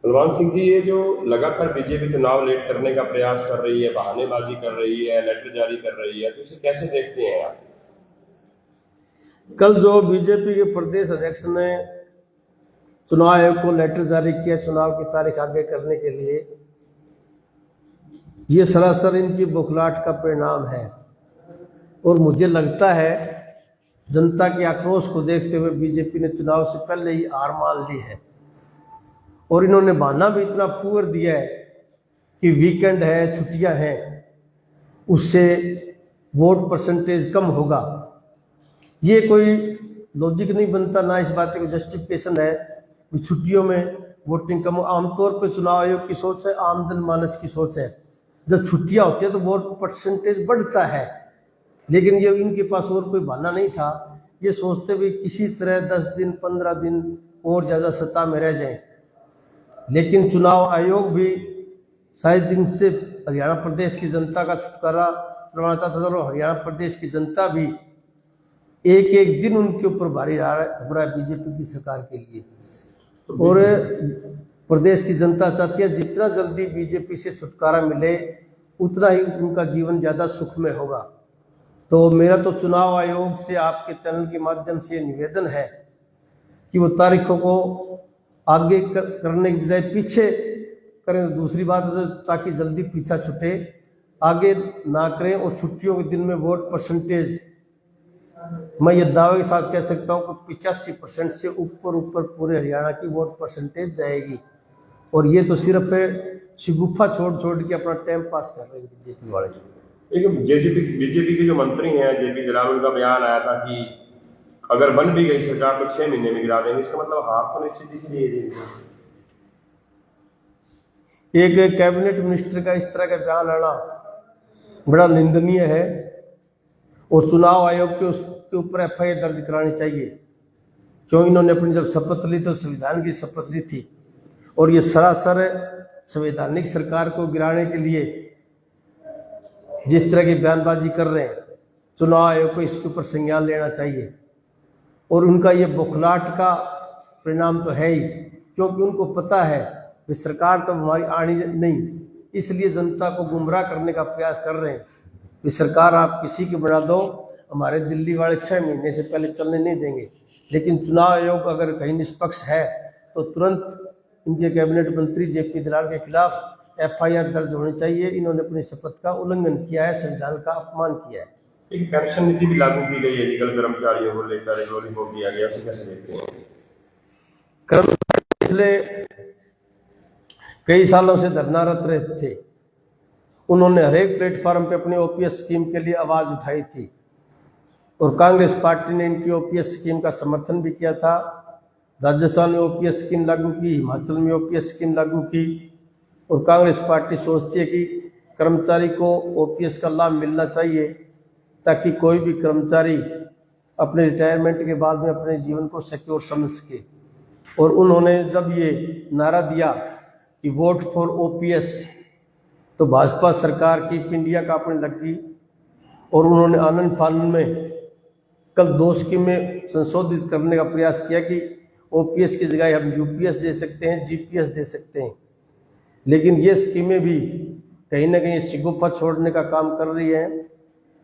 बलवान सिंह जी, ये जो लगातार बीजेपी चुनाव लेट करने का प्रयास कर रही है, बहानेबाजी कर रही है, लेटर जारी कर रही है, तो इसे कैसे देखते हैं आप? कल जो बीजेपी के प्रदेश अध्यक्ष ने चुनाव आयोग को लेटर जारी किया चुनाव की तारीख आगे करने के लिए, ये सरासर इनकी बौखलाहट का परिणाम है। और मुझे लगता है जनता के आक्रोश को देखते हुए बीजेपी ने चुनाव से पहले ही हार मान ली है। और इन्होंने बहाना भी इतना पुअर दिया है कि वीकेंड है, छुट्टियां हैं, उससे वोट परसेंटेज कम होगा। ये कोई लॉजिक नहीं बनता, ना इस बात की जस्टिफिकेशन है कि छुट्टियों में वोटिंग कम। आमतौर पर चुनाव आयोग की सोच है, आम जनमानस की सोच है, जब छुट्टियां होती है तो वोट परसेंटेज बढ़ता है। लेकिन ये इनके पास और कोई बहाना नहीं था। ये सोचते भी किसी तरह 10 दिन 15 दिन और ज़्यादा सत्ता में रह जाएं। लेकिन चुनाव आयोग भी शायद दिन से हरियाणा प्रदेश की जनता का छुटकारा करवाना चाहता था, और हरियाणा प्रदेश की जनता भी एक एक दिन उनके ऊपर भारी हो रहा है बीजेपी की सरकार के लिए। और प्रदेश की जनता चाहती है जितना जल्दी बीजेपी से छुटकारा मिले उतना ही उनका जीवन ज़्यादा सुखमय होगा। तो मेरा तो चुनाव आयोग से आपके चैनल के माध्यम से ये निवेदन है कि वो तारीखों को आगे करने की बजाय पीछे करें। तो दूसरी बात है ताकि जल्दी पीछा छूटे, आगे ना करें। और छुट्टियों के दिन में वोट परसेंटेज, मैं ये दावे के साथ कह सकता हूँ कि 85% से ऊपर पूरे हरियाणा की वोट परसेंटेज जाएगी। और ये तो सिर्फ शिगुफा छोड़ छोड़ के अपना टाइम पास कर रहे हैं बीजेपी वाले। लेकिन बीजेपी के जो मंत्री हैं, जेपी दलाल, उनका बयान आया था कि अगर बन भी गई सरकार तो 6 महीने में गिरा देंगे। इसका मतलब हार तो निश्चित ही नहीं है। एक कैबिनेट मिनिस्टर का इस तरह का बयान आना बड़ा निंदनीय है। और चुनाव आयोग के उसके ऊपर FIR दर्ज करानी चाहिए। क्यों? इन्होंने अपनी जब शपथ ली तो संविधान की शपथ ली थी, और ये सरासर संवैधानिक सरकार को गिराने के लिए जिस तरह की बयानबाजी कर रहे हैं, चुनाव आयोग को इसके ऊपर संज्ञान लेना चाहिए। और उनका ये बौखलाहट का परिणाम तो है ही, क्योंकि उनको पता है कि सरकार तो हमारी आनी नहीं, इसलिए जनता को गुमराह करने का प्रयास कर रहे हैं कि सरकार आप किसी की बना दो, हमारे दिल्ली वाले 6 महीने से पहले चलने नहीं देंगे। लेकिन चुनाव आयोग अगर कहीं निष्पक्ष है तो तुरंत इनके कैबिनेट मंत्री जेपी दलाल के खिलाफ FIR दर्ज होनी चाहिए। इन्होंने अपनी शपथ का उल्लंघन किया है, संविधान का अपमान किया है। एक पेंशन नीति भी लागू की गई है, लीगल कर्मचारियों को लेकर एक लॉलीपॉप दिया गया, उसे कैसे देखते हैं? कर्मचारी पिछले कई सालों से धरनारत रहे थे। उन्होंने हर एक प्लेटफॉर्म पे अपनी OPS स्कीम के लिए आवाज उठाई थी, और कांग्रेस पार्टी ने इनकी OPS स्कीम का समर्थन भी किया था। राजस्थान में OPS स्कीम लागू की, हिमाचल में OPS स्कीम लागू की। और कांग्रेस पार्टी सोचती है कि कर्मचारी को OPS का लाभ मिलना चाहिए, ताकि कोई भी कर्मचारी अपने रिटायरमेंट के बाद में अपने जीवन को सिक्योर समझ सके। और उन्होंने जब ये नारा दिया कि वोट फॉर OPS, तो भाजपा सरकार की पिंडिया कांपने लगी। और उन्होंने आनंद फानन में कल 2 स्कीमें संशोधित करने का प्रयास किया कि OPS की जगह हम UPS दे सकते हैं, GPS दे सकते हैं। लेकिन ये स्कीमें भी कहीं ना कहीं शिगुफा छोड़ने का काम कर रही है,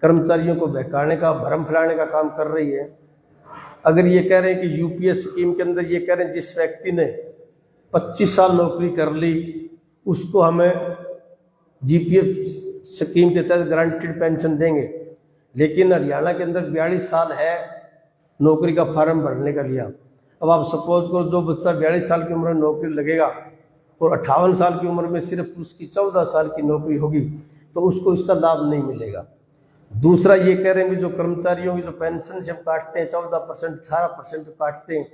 कर्मचारियों को बहकाने का, भ्रम फैलाने का काम कर रही है। अगर ये कह रहे हैं कि UPS स्कीम के अंदर ये कह रहे हैं जिस व्यक्ति ने 25 साल नौकरी कर ली उसको हमें GPF स्कीम के तहत गारंटीड पेंशन देंगे, लेकिन हरियाणा के अंदर 42 साल है नौकरी का फार्म भरने का लिया। अब आप सपोज करो जो बच्चा 42 साल की उम्र में नौकरी लगेगा और 58 साल की उम्र में सिर्फ उसकी 14 साल की नौकरी होगी, तो उसको इसका लाभ नहीं मिलेगा। दूसरा ये कह रहे हैं कि जो कर्मचारियों की जो पेंशन से हम काटते हैं 14%, 18% काटते हैं,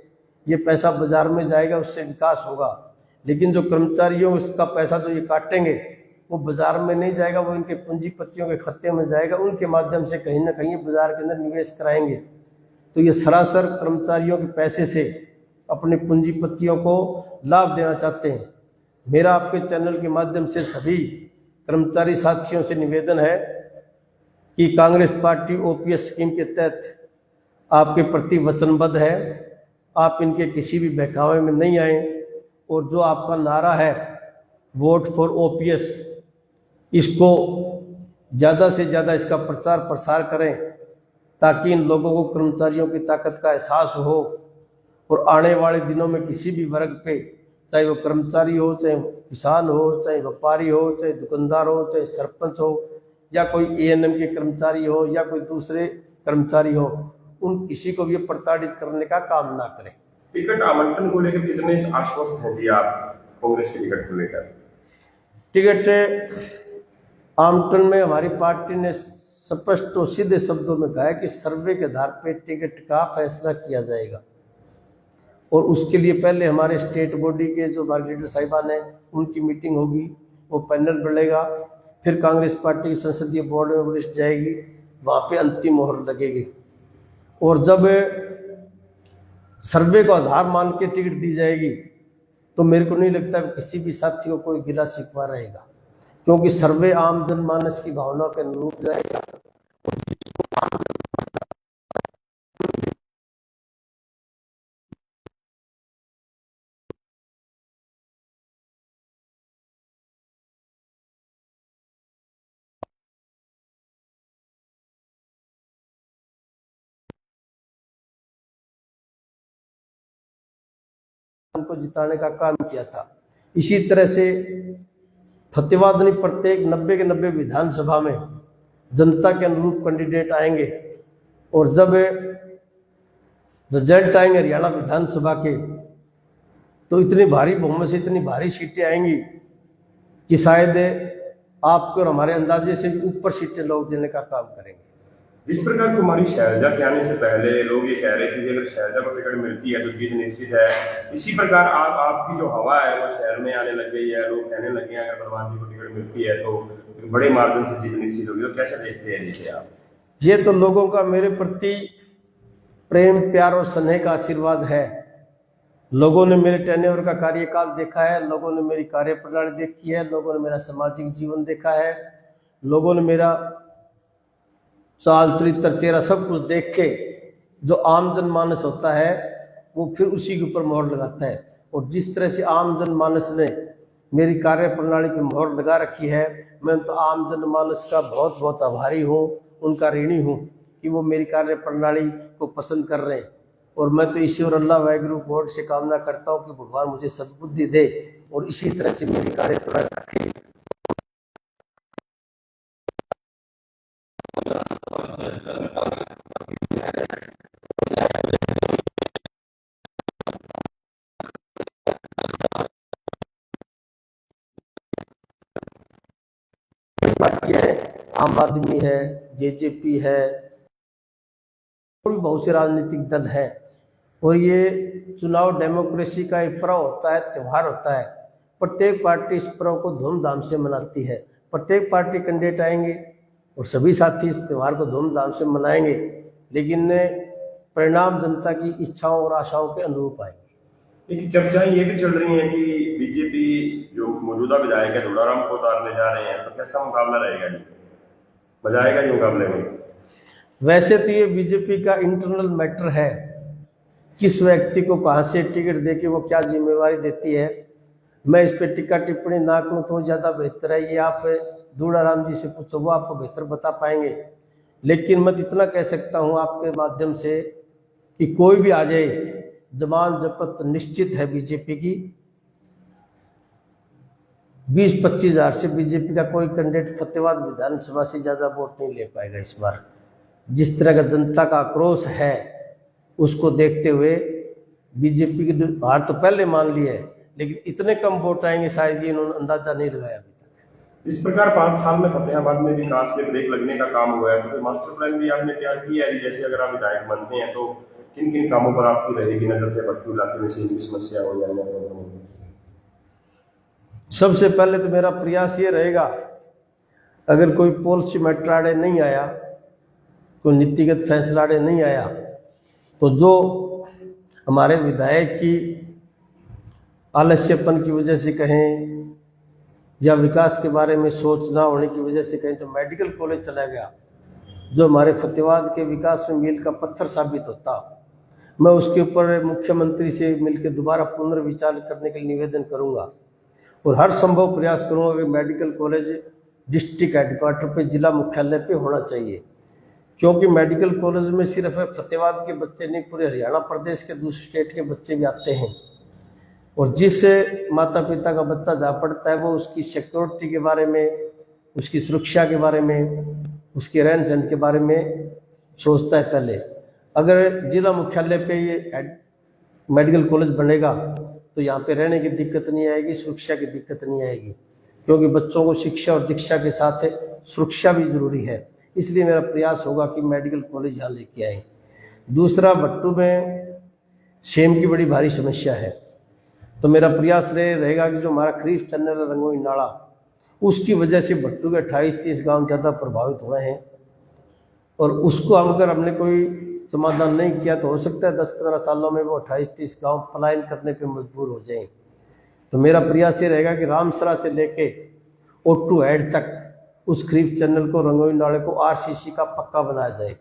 ये पैसा बाजार में जाएगा, उससे विकास होगा। लेकिन जो कर्मचारियों का पैसा जो ये काटेंगे वो बाजार में नहीं जाएगा, वो इनके पूंजीपतियों के खाते में जाएगा, उनके माध्यम से कहीं ना कहीं बाजार के अंदर निवेश कराएंगे। तो ये सरासर कर्मचारियों के पैसे से अपने पूंजीपतियों को लाभ देना चाहते हैं। मेरा आपके चैनल के माध्यम से सभी कर्मचारी साथियों से निवेदन है कि कांग्रेस पार्टी OPS स्कीम के तहत आपके प्रति वचनबद्ध है। आप इनके किसी भी बहकावे में नहीं आए। और जो आपका नारा है वोट फॉर ओपीएस, इसको ज़्यादा से ज़्यादा इसका प्रचार प्रसार करें ताकि इन लोगों को कर्मचारियों की ताकत का एहसास हो और आने वाले दिनों में किसी भी वर्ग पे, चाहे वो कर्मचारी हो, चाहे किसान हो, चाहे व्यापारी हो, चाहे दुकानदार हो, चाहे सरपंच हो, या कोई एएनएम के कर्मचारी हो, या कोई दूसरे कर्मचारी हो, उन किसी को भी प्रताड़ित करने का काम ना करें। टिकट आवंटन को लेकर कितने आश्वस्त हैं जी आप कांग्रेस की टिकट को लेकर? टिकट आवंटन में हमारी पार्टी ने स्पष्ट और सीधे शब्दों में कहा है कि सर्वे के आधार पर टिकट का फैसला किया जाएगा, और उसके लिए पहले हमारे स्टेट बॉडी के जो मार्गरेटर साहिबान हैं उनकी मीटिंग होगी, वो पैनल बढ़ेगा, फिर कांग्रेस पार्टी की संसदीय बोर्ड में लिस्ट जाएगी, वहाँ पे अंतिम मोहर लगेगी, और जब सर्वे को आधार मान के टिकट दी जाएगी तो मेरे को नहीं लगता कि किसी भी साथी को कोई गिला शिकवा रहेगा, क्योंकि सर्वे आम जनमानस की भावना के अनुरूप जाएगा। को जिताने का काम किया था। इसी तरह से फतेहाबाद ने प्रत्येक 90 के 90 विधानसभा में जनता के अनुरूप कैंडिडेट आएंगे, और जब रिजल्ट आएंगे हरियाणा विधानसभा के तो इतनी भारी बहुमत से इतनी भारी सीटें आएंगी कि शायद आपको और हमारे अंदाजे से भी ऊपर सीटें लोग देने का काम करेंगे। जिस प्रकार कुमारी शैलजा के आने से पहले लोग ये कह रहे थे कि अगर शैलजा को टिकट मिलती है तो जीत निश्चित है, इसी प्रकार आपकी जो हवा है वो शहर में आने लग गई है, लोग कहने लगे हैं अगर परवान जी को टिकट मिलती है तो बड़े मार्जिन से जीत निश्चित होगी, तो कैसे देखते हैं जिसे आप? ये तो लोगों का मेरे प्रति प्रेम, प्यार और स्नेह का आशीर्वाद है। लोगों ने मेरे टेन्योर का कार्यकाल देखा है, लोगों ने मेरी कार्य प्रणाली देखी है, लोगों ने मेरा सामाजिक जीवन देखा है, लोगों ने मेरा चाल चरित्र चेहरा सब कुछ देख के जो आम जनमानस होता है वो फिर उसी के ऊपर मोहर लगाता है, और जिस तरह से आम जनमानस ने मेरी कार्य प्रणाली की मोहर लगा रखी है, मैं तो आम जनमानस का बहुत बहुत आभारी हूँ, उनका ऋणी हूँ कि वो मेरी कार्य प्रणाली को पसंद कर रहे हैं। और मैं तो ईश्वर अल्लाह वाहिगुरु गॉड से कामना करता हूँ कि भगवान मुझे सद्बुद्धि दे और इसी तरह से मेरी कार्य प्रणाली पार्टी है, आम आदमी है, जेजेपी है, और भी बहुत से राजनीतिक दल हैं। और ये चुनाव डेमोक्रेसी का एक पर्व होता है, त्यौहार होता है। प्रत्येक पार्टी इस पर्व को धूमधाम से मनाती है। प्रत्येक पार्टी कैंडिडेट आएंगे और सभी साथी इस त्यौहार को धूमधाम से मनाएंगे, लेकिन परिणाम जनता की इच्छाओं और आशाओं के अनुरूप आएंगे। लेकिन चर्चाएं ये भी चल रही हैं कि बीजेपी जो मौजूदा विधायक है धोलाराम को उतारने जा रहे हैं, तो कैसा मुकाबला रहेगा जी? मजा आएगा जी मुकाबले में? वैसे तो ये बीजेपी का इंटरनल मैटर है, किस व्यक्ति को कहाँ से टिकट देके वो क्या जिम्मेवारी देती है। मैं इस पर टिक्का टिप्पणी ना करूँ तो ज़्यादा बेहतर है, ये आप धोलाराम जी से पूछो, वो आपको बेहतर बता पाएंगे। लेकिन मैं इतना कह सकता हूँ आपके माध्यम से कि कोई भी आ जाए, जमान जपत निश्चित है बीजेपी की। 20-25 हज़ार से बीजेपी का कोई कैंडिडेट फतेहाबाद विधानसभा से ज़्यादा वोट नहीं ले पाएगा इस बार। जिस तरह का जनता का आक्रोश है उसको देखते हुए बीजेपी की हार तो पहले मान ली है, लेकिन इतने कम वोट आएंगे शायद ये इन्होंने अंदाजा नहीं लगाया अभी तक। इस प्रकार 5 साल में फतेहाबाद में विकास के ब्रेक लगने का काम हुआ है, तो मास्टर प्लान भी आपने तैयार किया है? जैसे अगर आप विधायक बनते हैं तो किन किन कामों पर आपकी रहेगी नजर से बट्टू इलाके में से समस्या हो जाए? सबसे पहले तो मेरा प्रयास ये रहेगा, अगर कोई पॉलिसी मैटर नहीं आया, कोई नीतिगत फैसला नहीं आया, तो जो हमारे विधायक की आलस्यपन की वजह से कहें या विकास के बारे में सोच ना होने की वजह से कहें, तो मेडिकल कॉलेज चला गया जो हमारे फतेहाबाद के विकास में मील का पत्थर साबित होता, मैं उसके ऊपर मुख्यमंत्री से मिलकर दोबारा पुनर्विचार करने के लिए निवेदन करूंगा और हर संभव प्रयास करूंगा कि मेडिकल कॉलेज डिस्ट्रिक्ट हेडक्वार्टर पे, जिला मुख्यालय पे होना चाहिए। क्योंकि मेडिकल कॉलेज में सिर्फ फतेहाबाद के बच्चे नहीं, पूरे हरियाणा प्रदेश के दूसरे स्टेट के बच्चे भी आते हैं। और जिस माता पिता का बच्चा जा पड़ता है वो उसकी सिक्योरिटी के बारे में, उसकी सुरक्षा के बारे में, उसके रहन सहन के बारे में सोचता है पहले। अगर जिला मुख्यालय पे ये मेडिकल कॉलेज बनेगा तो यहाँ पे रहने की दिक्कत नहीं आएगी, सुरक्षा की दिक्कत नहीं आएगी, क्योंकि बच्चों को शिक्षा और दीक्षा के साथ सुरक्षा भी जरूरी है। इसलिए मेरा प्रयास होगा कि मेडिकल कॉलेज यहाँ लेके आए। दूसरा, भट्टू में सेम की बड़ी भारी समस्या है, तो मेरा प्रयास रहेगा कि जो हमारा खरीफ चैनल है रंगोई नाला, उसकी वजह से भट्टू के 28-30 गांव ज़्यादा प्रभावित हुए हैं और उसको अगर हमने कोई समाधान नहीं किया तो हो सकता है 10-15 सालों में वो 28-30 गांव पलायन करने पे मजबूर हो जाएं। तो मेरा प्रयास ये रहेगा कि रामसरा से लेके ओट्टू हेड तक उस खरीफ चैनल को, रंगोई नाले को आरसीसी का पक्का बनाया जाए।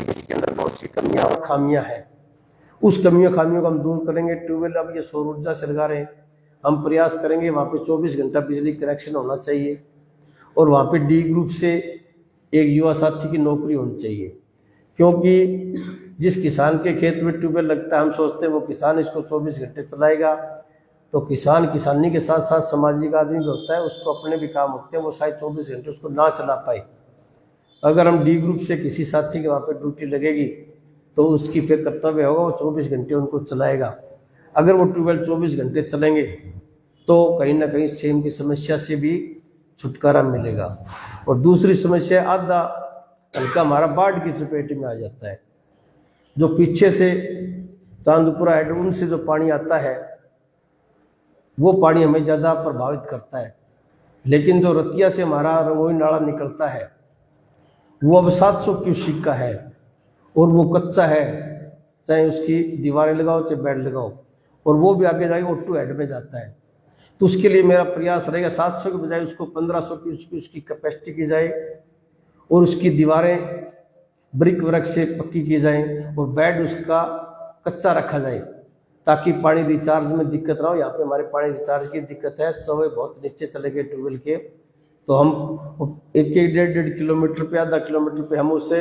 इसके अंदर बहुत सी कमियां और खामियां हैं, उस कमियों खामियों को हम दूर करेंगे। ट्यूबवेल अब ये सौर ऊर्जा से लगा रहे हैं, हम प्रयास करेंगे वहाँ पे 24 घंटा बिजली कनेक्शन होना चाहिए और वहाँ पे डी ग्रुप से एक युवा साथी की नौकरी होनी चाहिए। क्योंकि जिस किसान के खेत में ट्यूबवेल लगता है, हम सोचते हैं वो किसान इसको 24 घंटे चलाएगा, तो किसान किसानी के साथ साथ सामाजिक आदमी भी होता है, उसको अपने भी काम होते हैं, वो शायद 24 घंटे उसको ना चला पाए। अगर हम डी ग्रुप से किसी साथी के वहाँ पे ड्यूटी लगेगी तो उसकी फिर कर्तव्य होगा वो 24 घंटे उनको चलाएगा। अगर वो ट्यूबवेल 24 घंटे चलेंगे तो कहीं ना कहीं सेम की समस्या से भी छुटकारा मिलेगा। और दूसरी समस्या, आधा हल्का हमारा बाढ़ की चपेट में आ जाता है। जो पीछे से चांदपुरा हेड उनसे जो पानी आता है वो पानी हमें ज़्यादा प्रभावित करता है, लेकिन जो रतिया से हमारा रंगोई नाला निकलता है वो अब 700 क्यूसिक का है और वो कच्चा है, चाहे उसकी दीवारें लगाओ चाहे बेड लगाओ, और वो भी आगे जाके ओट्टू हेड में जाता है। तो उसके लिए मेरा प्रयास रहेगा 700 के बजाय उसको 1500 क्यूसिक की उसकी कैपेसिटी की जाए और उसकी दीवारें ब्रिक वर्क से पक्की की जाएं और बेड उसका कच्चा रखा जाए ताकि पानी रिचार्ज में दिक्कत ना हो। यहाँ पे हमारे पानी रिचार्ज की दिक्कत है, सवे बहुत नीचे चले गए ट्यूबवेल के, तो हम 1-1.5 किलोमीटर पे, आधा किलोमीटर पे हम उसे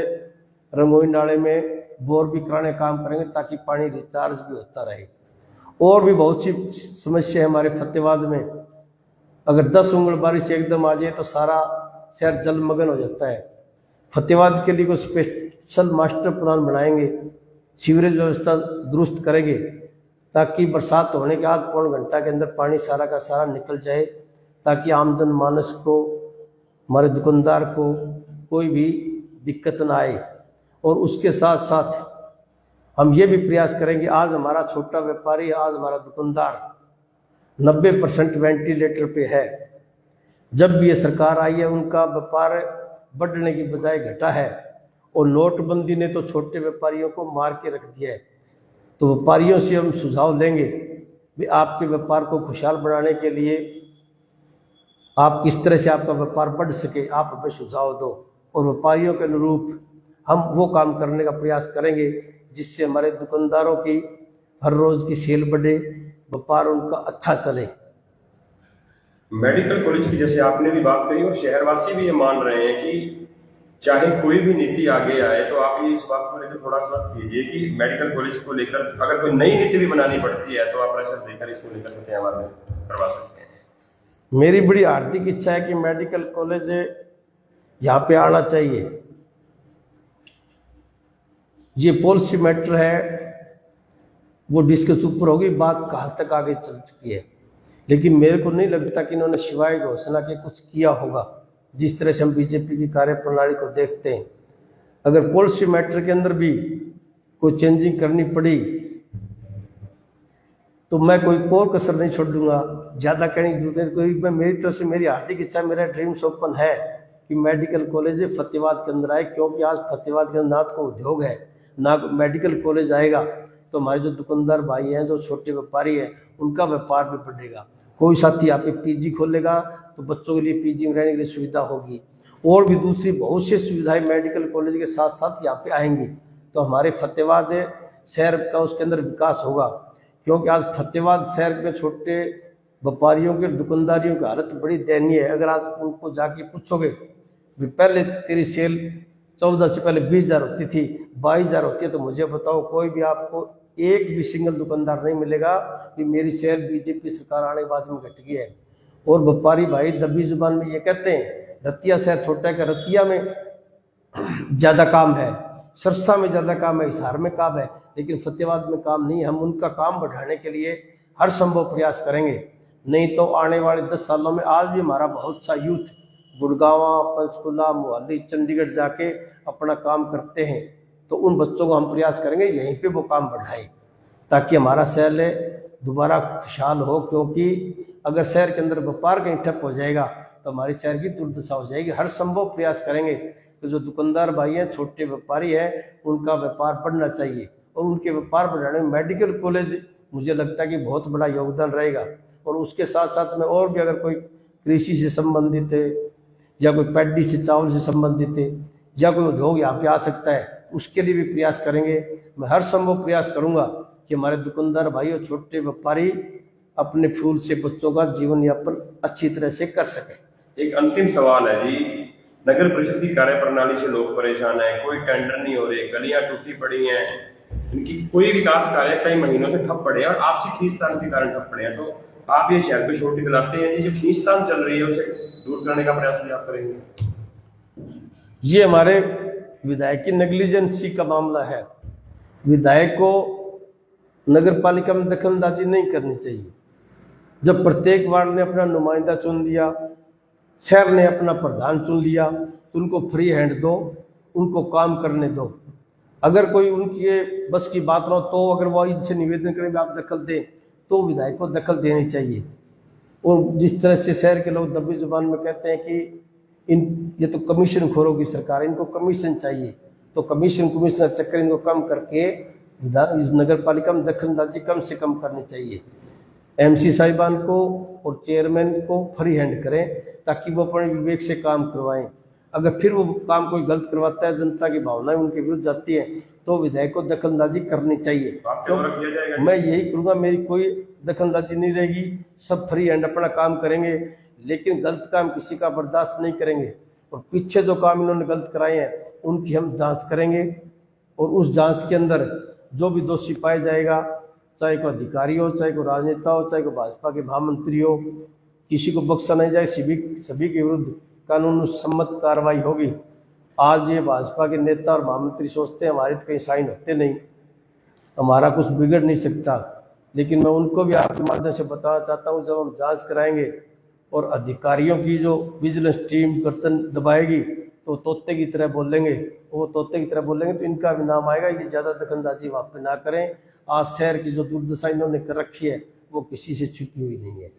रंगोई नाले में बोर भी कराने काम करेंगे ताकि पानी रिचार्ज भी होता रहे। और भी बहुत सी समस्या है हमारे फतेहाबाद में। अगर 10 उंगल बारिश एकदम आ जाए तो सारा शहर जलमग्न हो जाता है। फतेहाबाद के लिए कोई स्पेशल मास्टर प्लान बनाएंगे, सीवरेज व्यवस्था दुरुस्त करेंगे ताकि बरसात होने के आध पौन घंटा के अंदर पानी सारा का सारा निकल जाए, ताकि आमदन मानस को, हमारे दुकानदार को कोई भी दिक्कत ना आए। और उसके साथ साथ हम ये भी प्रयास करेंगे, आज हमारा छोटा व्यापारी, आज हमारा दुकानदार 90% वेंटिलेटर पे है। जब भी ये सरकार आई है उनका व्यापार बढ़ने की बजाय घटा है और नोटबंदी ने तो छोटे व्यापारियों को मार के रख दिया है। तो व्यापारियों से हम सुझाव लेंगे भी आपके व्यापार को खुशहाल बनाने के लिए आप किस तरह से आपका व्यापार बढ़ सके, आप हमें सुझाव दो और व्यापारियों के अनुरूप हम वो काम करने का प्रयास करेंगे जिससे हमारे दुकानदारों की हर रोज की सेल बढ़े, व्यापार उनका अच्छा चले। मेडिकल कॉलेज की जैसे आपने भी बात कही और शहरवासी भी ये मान रहे हैं कि चाहे कोई भी नीति आगे आए तो आप ये इस बात को लेकर थोड़ा सा कीजिए कि मेडिकल कॉलेज को लेकर अगर कोई नई नीति भी बनानी पड़ती है तो आप प्रेशर देकर इसको लेकर फतेहाबाद में करवा सकते हैं। मेरी बड़ी हार्दिक इच्छा है कि मेडिकल कॉलेज यहाँ पे आना चाहिए। ये पॉलिसी मैटर है, वो डिस्कस ऊपर होगी, बात कहाँ तक आगे चल चुकी है, लेकिन मेरे को नहीं लगता कि इन्होंने शिवाय घोषणा के कुछ किया होगा। जिस तरह से हम बीजेपी की कार्यप्रणाली को देखते हैं, अगर पॉलिसी मैटर के अंदर भी कोई चेंजिंग करनी पड़ी तो मैं कोई और कसर नहीं छोड़ दूंगा। ज़्यादा कहने की जरूरत है कोई, मैं मेरी तरफ से मेरी हार्दिक इच्छा, मेरा ड्रीम स्वप्न है कि मेडिकल कॉलेज फतेहाबाद के अंदर आए, क्योंकि आज फतेहाबाद के अंदर ना तो कोई उद्योग है, ना मेडिकल कॉलेज आएगा तो हमारे जो दुकानदार भाई हैं, जो छोटे व्यापारी हैं, उनका व्यापार भी बढ़ेगा। कोई साथी यहाँ पे पीजी खोलेगा तो बच्चों के लिए पीजी में रहने की सुविधा होगी, और भी दूसरी बहुत सी सुविधाएं मेडिकल कॉलेज के साथ साथ यहाँ पे आएंगी, तो हमारे फतेहाबाद शहर का उसके अंदर विकास होगा। क्योंकि आज फतेहाबाद शहर में छोटे व्यापारियों के, दुकानदारियों की हालत बड़ी दयनीय है। अगर आप उनको जाके पूछोगे भी पहले तेरी सेल 14 से पहले 20,000 होती थी, 22,000 होती है, तो मुझे बताओ कोई भी आपको एक भी सिंगल दुकानदार नहीं मिलेगा कि मेरी सेल बीजेपी सरकार आने के बाद में घट गई है। और व्यापारी भाई दबी जुबान में ये कहते हैं रतिया शहर छोटा है, रतिया में ज़्यादा काम है, सरसा में ज़्यादा काम है, हिसार में काम है, लेकिन फतेहाबाद में काम नहीं है। हम उनका काम बढ़ाने के लिए हर संभव प्रयास करेंगे। नहीं तो आने वाले 10 सालों में, आज भी हमारा बहुत सा यूथ गुड़गांव, पंचकुला, मोहाली, चंडीगढ़ जाके अपना काम करते हैं, तो उन बच्चों को हम प्रयास करेंगे यहीं पे वो काम बढ़ाएं, ताकि हमारा शहर दोबारा खुशहाल हो। क्योंकि अगर शहर के अंदर व्यापार कहीं ठप हो जाएगा तो हमारे शहर की दुर्दशा हो जाएगी। हर संभव प्रयास करेंगे कि जो दुकानदार भाई हैं, छोटे व्यापारी हैं, उनका व्यापार बढ़ना चाहिए, और उनके व्यापार बढ़ाने में मेडिकल कॉलेज मुझे लगता है कि बहुत बड़ा योगदान रहेगा। और उसके साथ साथ में और भी अगर कोई कृषि से संबंधित है, या कोई पैडी से, चावल से संबंधित है, या कोई उद्योग यहाँ पे आ सकता है, उसके लिए भी प्रयास करेंगे। मैं हर संभव प्रयास करूंगा कि हमारे दुकानदार भाई और छोटे व्यापारी अपने फूल से बच्चों का जीवन यापन अच्छी तरह से कर सकें। एक अंतिम सवाल है जी, नगर परिषद की कार्य प्रणाली से लोग परेशान हैं, कोई टेंडर नहीं हो रहे, गलियां टूटी पड़ी हैं, इनकी कोई विकास कार्य कई महीनों से ठप पड़े हैं और आपसी खींचतान के कारण ठप पड़े हैं। तो आप ये शहर पे छोटी दिलाते हैं, ये जो खींचतान चल रही है उसे दूर करने का प्रयास भी आप करेंगे? ये हमारे विधायक की नेग्लिजेंसी का मामला है। विधायक को नगर पालिका में दखलंदाजी नहीं करनी चाहिए। जब प्रत्येक वार्ड ने अपना नुमाइंदा चुन लिया, शहर ने अपना प्रधान चुन लिया, तो उनको फ्री हैंड दो, उनको काम करने दो। अगर कोई उनकी बस की बात ना हो तो अगर वो इनसे निवेदन करें आप दखल दें, तो विधायक को दखल देनी चाहिए। और जिस तरह से शहर के लोग दबी जुबान में कहते हैं कि ये तो कमीशन खोरों की सरकार है, इनको कमीशन चाहिए, तो कमीशन चक्कर इनको कम करके इस नगर पालिका में दखलंदाजी कम से कम करनी चाहिए। एमसी साहिबान को और चेयरमैन को फ्री हैंड करें, ताकि वो अपने विवेक से काम करवाएं। अगर फिर वो काम कोई गलत करवाता है, जनता की भावनाएं उनके विरुद्ध जाती है, तो विधायक को दखलंदाजी करनी चाहिए। तो मैं यही करूँगा, मेरी कोई दखलंदाजी नहीं रहेगी, सब फ्री हैंड अपना काम करेंगे, लेकिन गलत काम किसी का बर्दाश्त नहीं करेंगे। और पीछे जो काम इन्होंने गलत कराए हैं उनकी हम जांच करेंगे, और उस जांच के अंदर जो भी दोषी पाया जाएगा, चाहे कोई अधिकारी हो, चाहे कोई राजनेता हो, चाहे कोई भाजपा के महामंत्री हो, किसी को बख्शा नहीं जाए। सभी के विरुद्ध कानून सम्मत कार्रवाई होगी। आज ये भाजपा के नेता और महामंत्री सोचते हैं हमारे तो कहीं साइन होते नहीं, हमारा कुछ बिगड़ नहीं सकता, लेकिन मैं उनको भी आपके माध्यम से बताना चाहता हूँ, जब हम जांच कराएंगे और अधिकारियों की जो विजिलेंस टीम गर्दन दबाएगी तो तोते की तरह बोलेंगे, वो तोते की तरह बोलेंगे तो इनका भी नाम आएगा। ये ज़्यादा दखलंदाजी वहाँ पे ना करें। आज शहर की जो दुर्दशा इन्होंने कर रखी है वो किसी से छुपी हुई नहीं है।